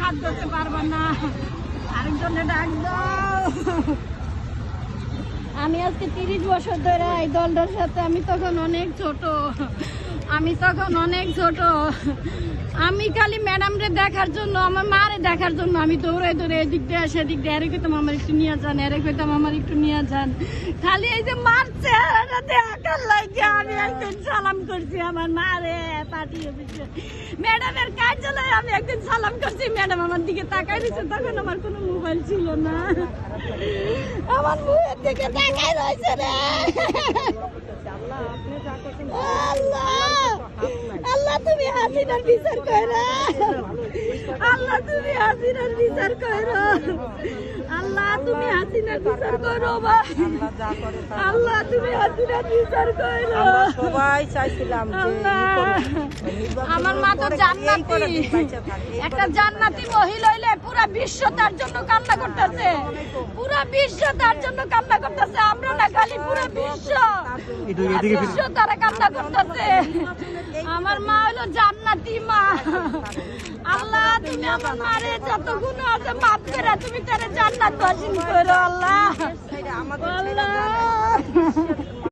হাত ধরতে পারবে না, আরেকজনে ডাক দাও। আমি আজকে 30 বছর ধরে এই দলটার সাথে, আমি তখন অনেক ছোট, আমি খালি ম্যাডামরে দেখার জন্য, আমার মারে দেখার জন্য আমি দৌড়ে এদিক দিয়ে সেদিক দিয়ে এরে কইতাম আমার একটু নিয়ে যান, এরে কইতাম আমার একটু নিয়ে যান। খালি এই যে মার চেহারাটা দেখার লাগে আমি একদিন সালাম করছি আমার মারে পার্টি অফিসে, ম্যাডামের কার্যালয়ে আমি একদিন সালাম করছি, ম্যাডাম আমার দিকে তাকাই দিচ্ছে, তখন আমার কোনো মোবাইল ছিল না, আমার মুখের দিকে তাকাই রয়েছে রে। আল্লাহ তুমি হাসিনার বিচার করো, আল্লাহ তুমি হাসিনার বিচার করো, আল্লাহ তুমি হাসিনার বিচার করো ভাই, আল্লাহ তুমি হাসিনার বিচার করো। সবাই চাইছিলাম আমার মা তো জান্নাতি, একটা জান্নাতি মহিলা হইলে পুরা বিশ্ব তার জন্য কান্না করতেছে, পুরা বিশ্ব তার জন্য কান্না করতেছে, আমরা না খালি পুরা বিশ্ব তারা কান্না করতেছে। আমার মা হলো জান্নাতি মা, আল্লাহ তুমি আমার মারে যত গুণ আছে মাফ করে তুমি তারে জান্নাত বাসিন করো আল্লাহ, আল্লাহ